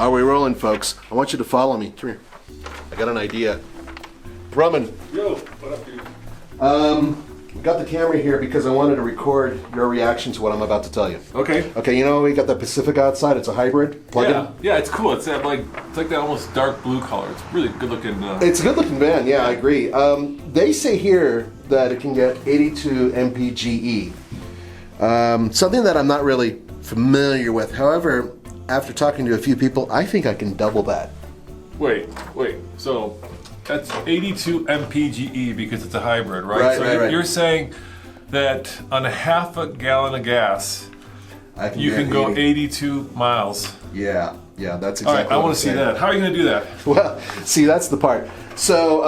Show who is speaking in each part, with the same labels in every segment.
Speaker 1: Are we rolling, folks? I want you to follow me. Come here. I got an idea. Brumman.
Speaker 2: Yo, what up, dude?
Speaker 1: We got the camera here because I wanted to record your reaction to what I'm about to tell you.
Speaker 2: Okay.
Speaker 1: Okay, you know we got that Pacifica outside. It's a hybrid plug-in.
Speaker 2: Yeah, it's cool. It's like that almost dark blue color. It's really good looking.
Speaker 1: It's a good looking van. Yeah, I agree. They say here that it can get 82 MPGE. Something that I'm not really familiar with. However, after talking to a few people, I think I can double that.
Speaker 2: Wait. So that's 82 MPGE because it's a hybrid, right?
Speaker 1: Right.
Speaker 2: You're saying that on a half a gallon of gas, you can go 82 miles.
Speaker 1: Yeah, that's exactly.
Speaker 2: All right, I want to see that. How are you going to do that?
Speaker 1: Well, see, that's the part. So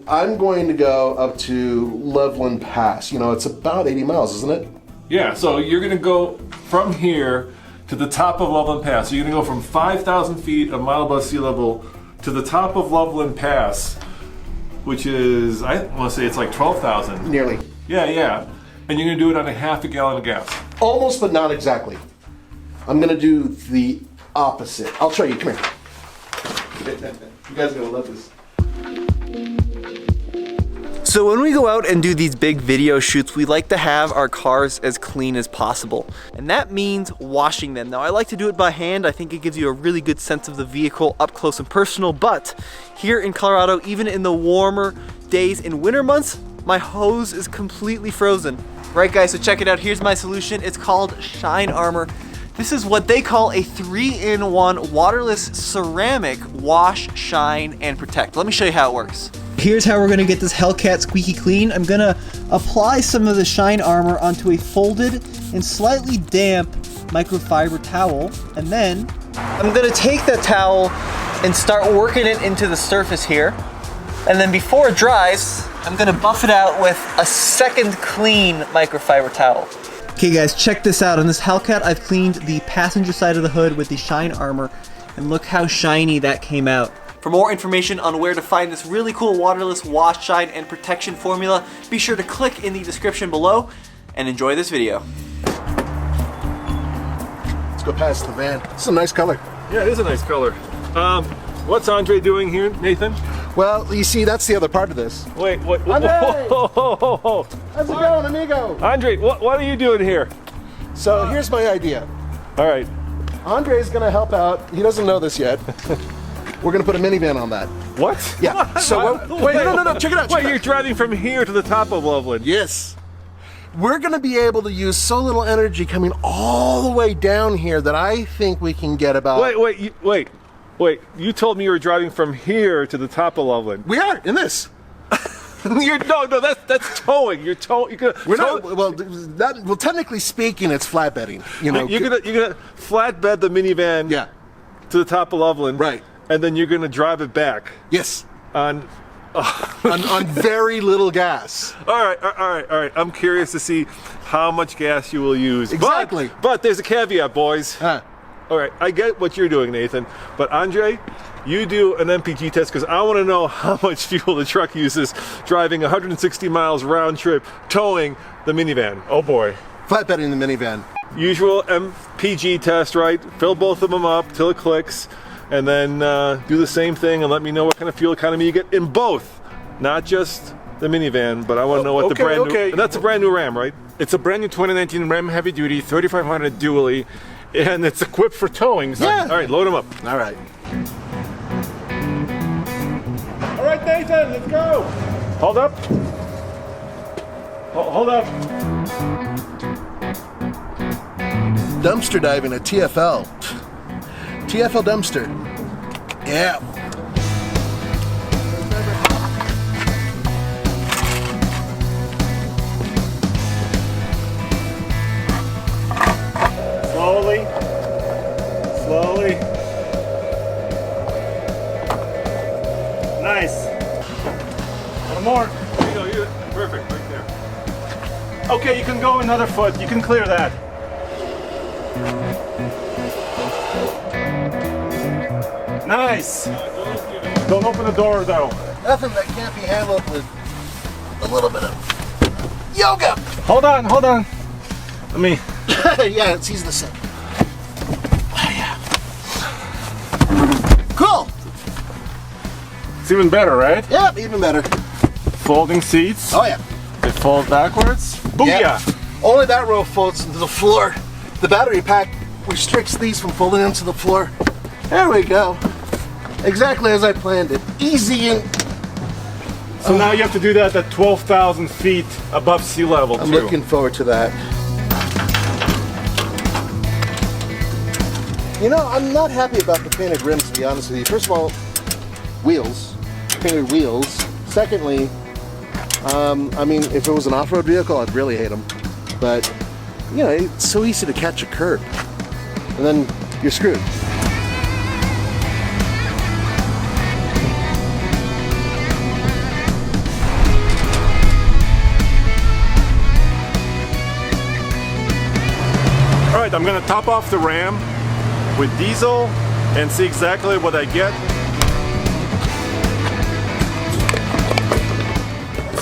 Speaker 1: I'm going to go up to Loveland Pass. You know, it's about 80 miles, isn't it?
Speaker 2: Yeah, so you're going to go from here to the top of Loveland Pass. So you're going to go from 5,000 feet, a mile above sea level, to the top of Loveland Pass, which is, I want to say it's like 12,000.
Speaker 1: Nearly.
Speaker 2: Yeah. And you're going to do it on a half a gallon of gas.
Speaker 1: Almost, but not exactly. I'm going to do the opposite. I'll show you. Come here. You guys are going to love this.
Speaker 3: So when we go out and do these big video shoots, we like to have our cars as clean as possible. And that means washing them. Now I like to do it by hand. I think it gives you a really good sense of the vehicle up close and personal. But here in Colorado, even in the warmer days in winter months, my hose is completely frozen. Right guys, so check it out. Here's my solution. It's called Shine Armor. This is what they call a 3-in-1 waterless ceramic wash, shine, and protect. Let me show you how it works. Here's how we're gonna get this Hellcat squeaky clean. I'm gonna apply some of the Shine Armor onto a folded and slightly damp microfiber towel, and then I'm gonna take that towel and start working it into the surface here. And then before it dries, I'm gonna buff it out with a second clean microfiber towel. Okay guys, check this out. On this Hellcat, I've cleaned the passenger side of the hood with the Shine Armor, and look how shiny that came out. For more information on where to find this really cool waterless wash, shine, and protection formula, be sure to click in the description below and enjoy this video.
Speaker 1: Let's go past the van. It's a nice color.
Speaker 2: Yeah, it is a nice color. What's Andre doing here, Nathan?
Speaker 1: Well, you see, that's the other part of this.
Speaker 2: Wait.
Speaker 1: Andre!
Speaker 2: Whoa.
Speaker 1: How's it going, amigo?
Speaker 2: Andre, what are you doing here?
Speaker 1: So here's my idea.
Speaker 2: All right.
Speaker 1: Andre's gonna help out. He doesn't know this yet. We're gonna put a minivan on that.
Speaker 2: What?
Speaker 1: Yeah. So wait, no. Check it out.
Speaker 2: Wait, you're driving from here to the top of Loveland?
Speaker 1: Yes. We're gonna be able to use so little energy coming all the way down here that I think we can get about.
Speaker 2: Wait. You told me you were driving from here to the top of Loveland.
Speaker 1: We are in this.
Speaker 2: No, that's towing. You're towing.
Speaker 1: Well, technically speaking, it's flatbedding. You know,
Speaker 2: you're gonna flatbed the minivan.
Speaker 1: Yeah.
Speaker 2: To the top of Loveland.
Speaker 1: Right.
Speaker 2: And then you're gonna drive it back.
Speaker 1: Yes.
Speaker 2: On
Speaker 1: very little gas.
Speaker 2: All right. I'm curious to see how much gas you will use.
Speaker 1: Exactly.
Speaker 2: But there's a caveat, boys.
Speaker 1: Huh.
Speaker 2: All right, I get what you're doing, Nathan. But Andre, you do an MPG test because I want to know how much fuel the truck uses driving 160 miles round trip, towing the minivan. Oh boy.
Speaker 1: Flatbedding the minivan.
Speaker 2: Usual MPG test, right? Fill both of them up till it clicks, and then do the same thing and let me know what kind of fuel economy you get in both, not just the minivan, but I want to know what the brand new. And that's a brand new Ram, right?
Speaker 4: It's a brand new 2019 Ram Heavy Duty 3500 dually, and it's equipped for towing. So
Speaker 1: Yeah.
Speaker 2: All right, load them up.
Speaker 1: All right.
Speaker 2: All right, Nathan, let's go. Hold up. Hold up.
Speaker 1: Dumpster diving at TFL. TFL dumpster. Yeah.
Speaker 2: Slowly.
Speaker 4: nice. One more.
Speaker 2: There you go. You're perfect right there.
Speaker 4: Okay, you can go another foot. You can clear that. Nice. Don't open the door though.
Speaker 1: Nothing that can't be handled with a little bit of yoga.
Speaker 4: Hold on. Let me.
Speaker 1: Yeah, it's easy to say. Oh, yeah.
Speaker 4: It's even better, right?
Speaker 1: Yep, even better.
Speaker 4: Folding seats.
Speaker 1: Oh yeah.
Speaker 4: They fold backwards. Booyah!
Speaker 1: Yeah. Only that row folds into the floor. The battery pack restricts these from folding into the floor. There we go. Exactly as I planned it. Easy and...
Speaker 4: So now you have to do that at 12,000 feet above sea level.
Speaker 1: I'm looking forward to that. You know, I'm not happy about the painted rims, to be honest with you. First of all, wheels. Painted wheels. Secondly, I mean, if it was an off-road vehicle, I'd really hate them. But, you know, it's so easy to catch a curb. And then you're screwed.
Speaker 4: All right, I'm gonna top off the Ram with diesel and see exactly what I get.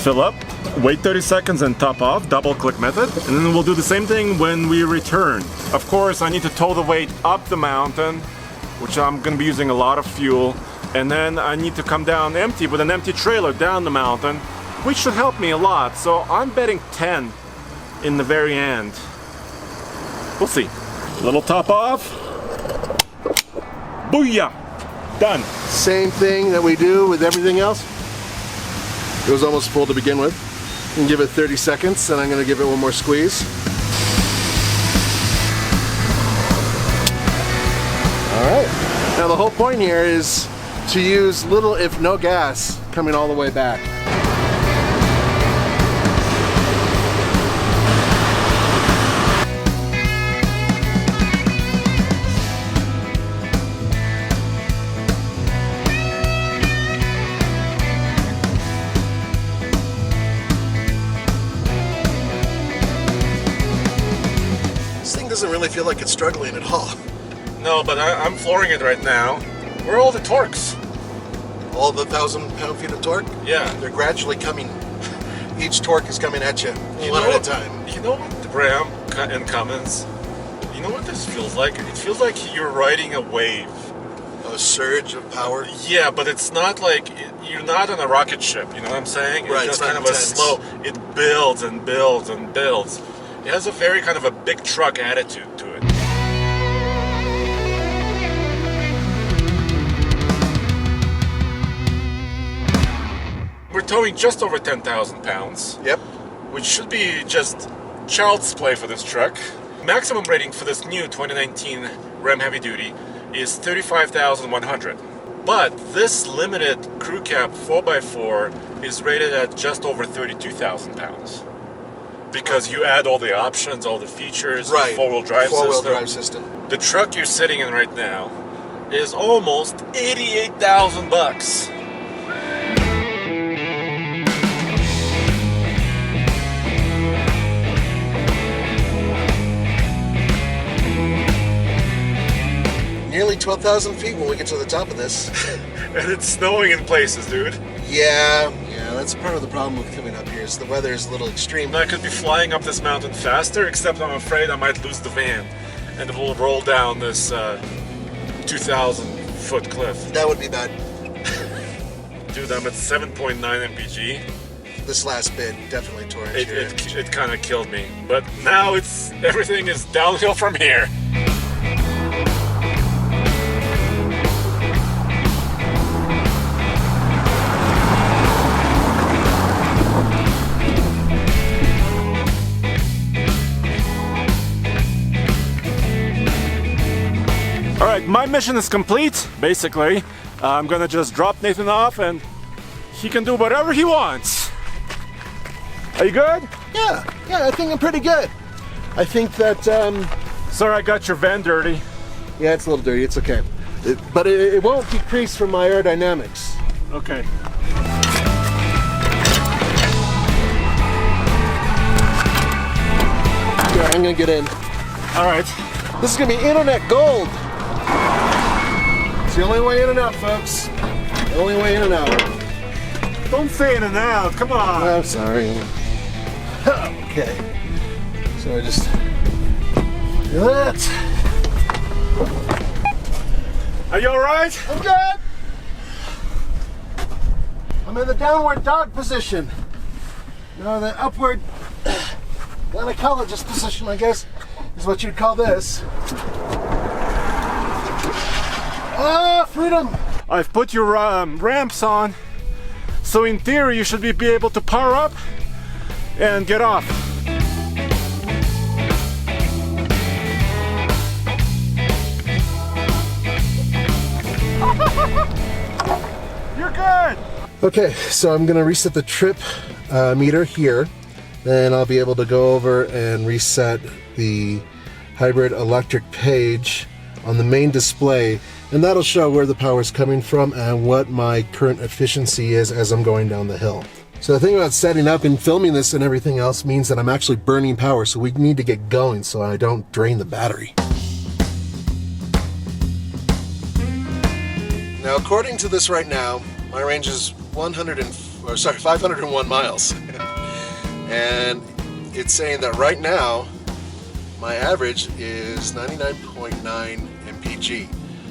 Speaker 4: Fill up, wait 30 seconds and top off, double click method, and then we'll do the same thing when we return. Of course, I need to tow the weight up the mountain, which I'm gonna be using a lot of fuel, and then I need to come down empty with an empty trailer down the mountain, which should help me a lot. So I'm betting 10 in the very end. We'll see. Little top off. Booyah! Done.
Speaker 1: Same thing that we do with everything else. It was almost full to begin with. And give it 30 seconds, and I'm going to give it one more squeeze. All right. Now the whole point here is to use little, if no gas, coming all the way back. Doesn't really feel like it's struggling at all.
Speaker 4: No, but I'm flooring it right now. Where are all the torques?
Speaker 1: All the 1,000 pound-feet of torque?
Speaker 4: Yeah.
Speaker 1: They're gradually coming. Each torque is coming at you, one at a time.
Speaker 4: You know what, Bram and Cummins, you know what this feels like? It feels like you're riding a wave.
Speaker 1: A surge of power?
Speaker 4: Yeah, but it's not like, you're not on a rocket ship, you know what I'm saying?
Speaker 1: Right,
Speaker 4: it's just
Speaker 1: it's
Speaker 4: kind
Speaker 1: not
Speaker 4: of
Speaker 1: intense.
Speaker 4: a slow, it builds and builds and builds. It has a very kind of a big truck attitude to it. We're towing just over 10,000 pounds.
Speaker 1: Yep.
Speaker 4: Which should be just child's play for this truck. Maximum rating for this new 2019 Ram Heavy Duty is 35,100. But this limited crew cab 4x4 is rated at just over 32,000 pounds. Because you add all the options, all the features,
Speaker 1: Right.
Speaker 4: the four-wheel drive
Speaker 1: system.
Speaker 4: The truck you're sitting in right now is almost 88,000 bucks.
Speaker 1: Nearly 12,000 feet when we get to the top of this.
Speaker 4: And it's snowing in places, dude.
Speaker 1: Yeah, that's part of the problem with coming up here is the weather is a little extreme.
Speaker 4: I could be flying up this mountain faster, except I'm afraid I might lose the van and it will roll down this 2,000 foot cliff.
Speaker 1: That would be bad.
Speaker 4: Dude, I'm at 7.9 MPG.
Speaker 1: This last bit definitely tore into your engine.
Speaker 4: It kind of killed me, but now everything is downhill from here. Alright, my mission is complete, basically. I'm gonna just drop Nathan off and he can do whatever he wants. Are you good?
Speaker 1: Yeah, I think I'm pretty good. I think that,
Speaker 4: Sorry I got your van dirty.
Speaker 1: yeah, it's a little dirty, it's okay. But it won't decrease from my aerodynamics.
Speaker 4: Okay.
Speaker 1: Yeah, I'm gonna get in.
Speaker 4: Alright.
Speaker 1: This is gonna be internet gold. It's the only way in and out, folks. The only way in and out.
Speaker 4: Don't say in and out, come on.
Speaker 1: I'm sorry. Okay. So I just do that.
Speaker 4: Are you alright?
Speaker 1: I'm good. I'm in the downward dog position. No, the upward gynecologist position, I guess, is what you'd call this. Ah, freedom!
Speaker 4: I've put your ramps on, so in theory you should be able to power up and get off. You're good!
Speaker 1: Okay, so I'm gonna reset the trip meter here. Then I'll be able to go over and reset the hybrid electric page on the main display, and that'll show where the power is coming from and what my current efficiency is as I'm going down the hill. So the thing about setting up and filming this and everything else means that I'm actually burning power, so we need to get going so I don't drain the battery. Now, according to this right now, my range is 501 miles. And it's saying that right now, my average is 99.9 MPG.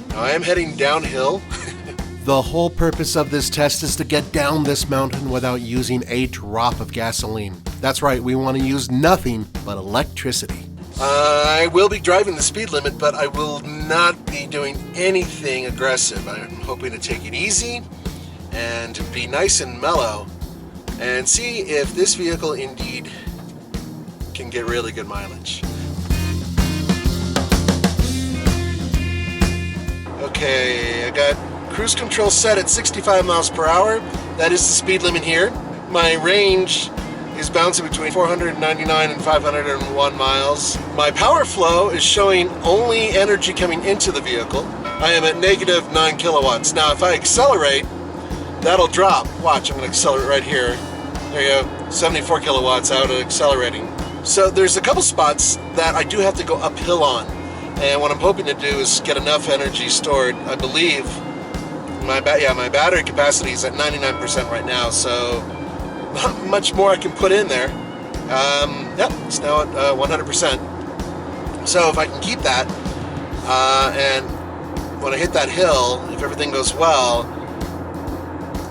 Speaker 1: Now, I am heading downhill. The whole purpose of this test is to get down this mountain without using a drop of gasoline. That's right, we want to use nothing but electricity. I will be driving the speed limit, but I will not be doing anything aggressive. I'm hoping to take it easy and to be nice and mellow and see if this vehicle indeed can get really good mileage. Okay, I got cruise control set at 65 miles per hour. That is the speed limit here. My range is bouncing between 499 and 501 miles. My power flow is showing only energy coming into the vehicle. I am at negative 9 kilowatts. Now, if I accelerate, that'll drop. Watch, I'm going to accelerate right here. There you go, 74 kilowatts out of accelerating. So there's a couple spots that I do have to go uphill on. And what I'm hoping to do is get enough energy stored. I believe my battery capacity is at 99% right now, so not much more I can put in there. Yep, it's now at 100%. So if I can keep that, and when I hit that hill, if everything goes well,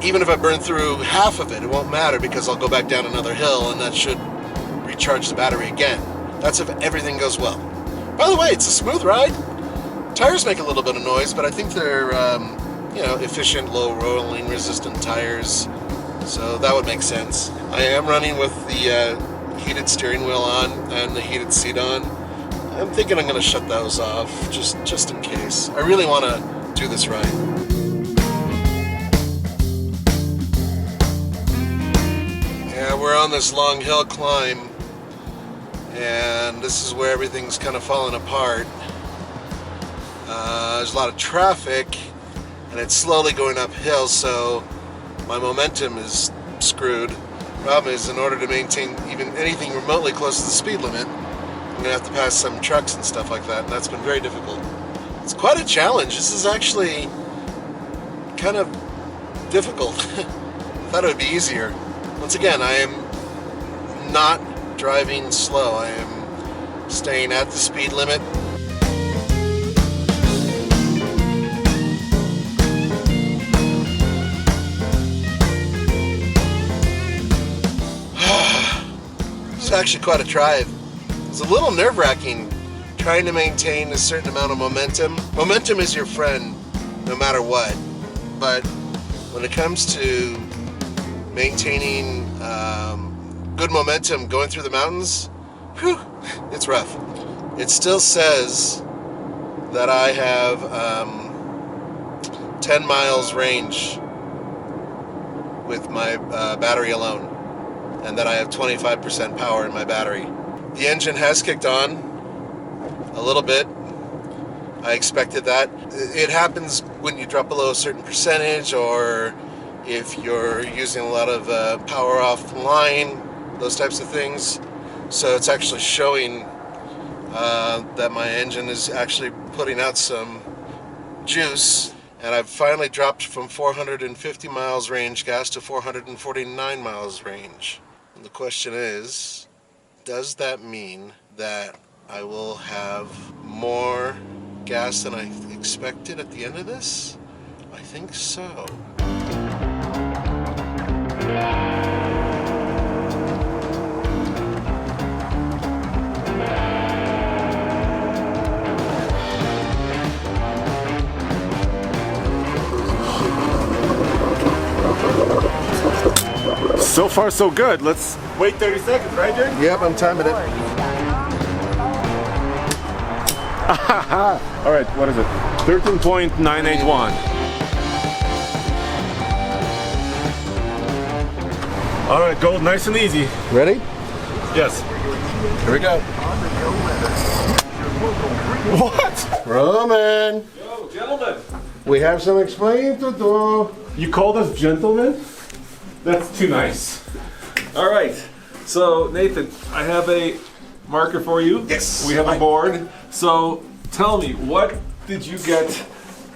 Speaker 1: even if I burn through half of it, it won't matter because I'll go back down another hill and that should recharge the battery again. That's if everything goes well. By the way, it's a smooth ride. Tires make a little bit of noise, but I think they're efficient, low rolling resistant tires. So that would make sense. I am running with the heated steering wheel on and the heated seat on. I'm thinking I'm going to shut those off just in case. I really want to do this right. Yeah, we're on this long hill climb, and this is where everything's kind of falling apart. There's a lot of traffic, and it's slowly going uphill, so my momentum is screwed. Problem is, in order to maintain even anything remotely close to the speed limit, I'm going to have to pass some trucks and stuff like that, and that's been very difficult. It's quite a challenge. This is actually kind of difficult. I thought it would be easier. Once again, I am not driving slow. I am staying at the speed limit. It's actually quite a drive. It's a little nerve-wracking trying to maintain a certain amount of momentum. Momentum is your friend no matter what, but when it comes to maintaining good momentum going through the mountains, whew, it's rough. It still says that I have 10 miles range with my battery alone, and that I have 25% power in my battery. The engine has kicked on a little bit. I expected that. It happens when you drop below a certain percentage, or if you're using a lot of power off the line, those types of things. So it's actually showing that my engine is actually putting out some juice, and I've finally dropped from 450 miles range gas to 449 miles range. And the question is, does that mean that I will have more gas than I expected at the end of this? I think so.
Speaker 4: So far, so good. Let's wait 30 seconds, right, Jake?
Speaker 1: Yep, I'm timing it.
Speaker 4: All right, what is it? 13.981. All right, go nice and easy.
Speaker 1: Ready?
Speaker 4: Yes.
Speaker 1: Here we go.
Speaker 4: What?
Speaker 1: Roman,
Speaker 2: Yo, gentlemen.
Speaker 1: we have some explaining to do.
Speaker 4: You called us gentlemen? That's too nice.
Speaker 2: All right. So Nathan, I have a marker for you.
Speaker 1: Yes.
Speaker 2: We have a board. So tell me, what did you get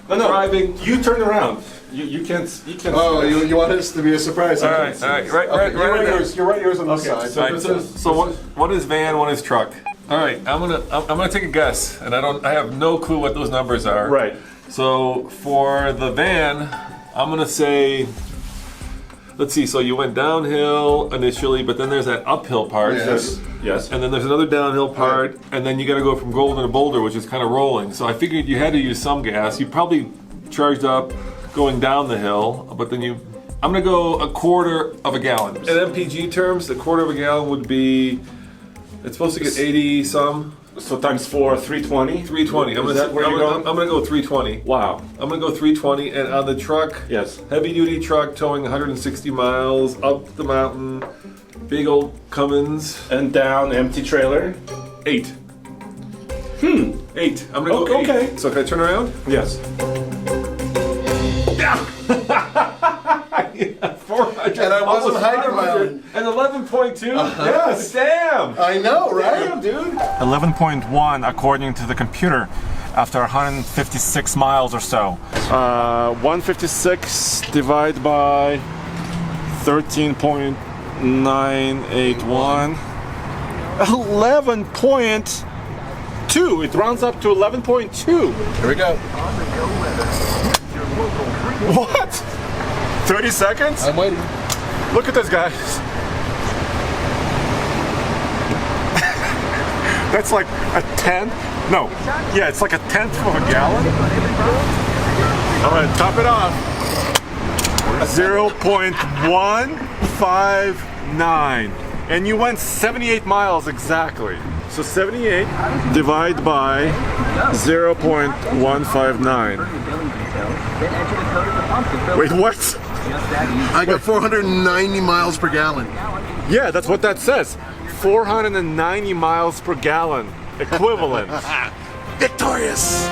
Speaker 2: driving?
Speaker 4: You turn around. You can't.
Speaker 1: Oh, you want us to be a surprise?
Speaker 2: All right. Right.
Speaker 1: You write yours. You write yours on the side.
Speaker 2: All right, so what is van, what is truck? All right, I'm gonna take a guess, and I have no clue what those numbers are.
Speaker 4: Right.
Speaker 2: So for the van, I'm gonna say, let's see. So you went downhill initially, but then there's that uphill part.
Speaker 1: Yes.
Speaker 4: Yes.
Speaker 2: And then there's another downhill part, and then you got to go from Golden to Boulder, which is kind of rolling. So I figured you had to use some gas. You probably charged up going down the hill, but then I'm gonna go a quarter of a gallon. In MPG terms, a quarter of a gallon would be, it's supposed to get 80 some.
Speaker 4: So times 4, 320.
Speaker 2: 320. I'm gonna go 320.
Speaker 4: Wow.
Speaker 2: I'm gonna go 320, and on the truck,
Speaker 4: Yes.
Speaker 2: heavy duty truck towing 160 miles up the mountain, big old Cummins,
Speaker 4: And down, empty trailer.
Speaker 2: 8. 8. I'm gonna go 8.
Speaker 4: Okay.
Speaker 2: So can I turn around?
Speaker 4: Yes.
Speaker 2: 400.
Speaker 1: And I wasn't
Speaker 2: almost 500,
Speaker 1: hypermiling.
Speaker 2: And 11.2?
Speaker 4: Yes.
Speaker 2: Damn!
Speaker 1: I know, right?
Speaker 2: Damn, dude.
Speaker 4: 11.1 according to the computer after 156 miles or so. 156 divided by 13.981. 11.2. It rounds up to 11.2.
Speaker 1: Here we go.
Speaker 4: What? 30 seconds?
Speaker 1: I'm waiting.
Speaker 4: Look at this, guys. That's like a tenth. No. Yeah, it's like a tenth of a gallon. All right, top it off. 0.159. And you went 78 miles exactly. So 78 divided by 0.159. Wait, what?
Speaker 1: I got 490 miles per gallon.
Speaker 4: Yeah, that's what that says. 490 miles per gallon equivalent.
Speaker 1: Victorious!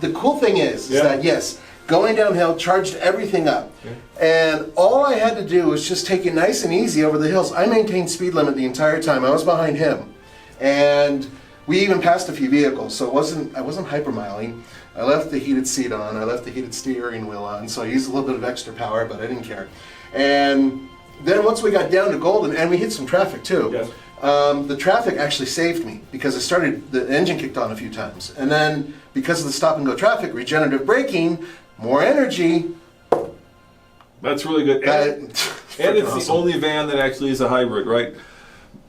Speaker 1: The cool thing is that, yes, going downhill charged everything up. And all I had to do was just take it nice and easy over the hills. I maintained speed limit the entire time. I was behind him. And we even passed a few vehicles, so I wasn't hypermiling. I left the heated seat on, I left the heated steering wheel on, so I used a little bit of extra power, but I didn't care. And then once we got down to Golden, and we hit some traffic too,
Speaker 4: Yes.
Speaker 1: the traffic actually saved me because the engine kicked on a few times. And then because of the stop and go traffic, regenerative braking, more energy.
Speaker 2: That's really good. And it's the only van that actually is a hybrid, right?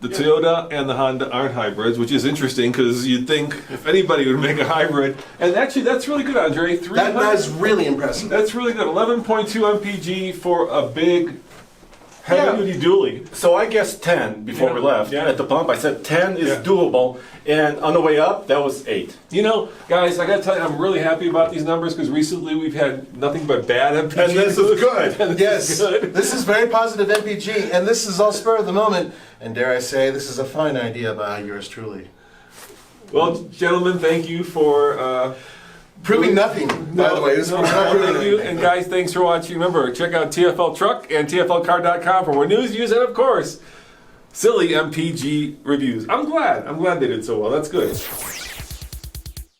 Speaker 2: The Toyota and the Honda aren't hybrids, which is interesting because you'd think if anybody would make a hybrid. And actually, that's really good, Andre.
Speaker 1: That's really impressive.
Speaker 2: That's really good. 11.2 MPG for a big heavy-duty dually.
Speaker 4: So I guessed 10 before we left.
Speaker 2: Yeah.
Speaker 4: At the pump, I said 10 is doable. And on the way up, that was 8.
Speaker 2: You know, guys, I gotta tell you, I'm really happy about these numbers because recently we've had nothing but bad MPG.
Speaker 4: And this is good.
Speaker 1: Yes, this is very positive MPG, and this is all spur of the moment. And dare I say, this is a fine idea by yours truly.
Speaker 2: Well, gentlemen, thank you for
Speaker 1: Proving nothing, by the way. This is not proving
Speaker 2: thank you.
Speaker 1: anything.
Speaker 2: And guys, thanks for watching. Remember, check out TFL Truck and TFLCar.com for more news, views, and of course, silly MPG reviews. I'm glad they did so well. That's good.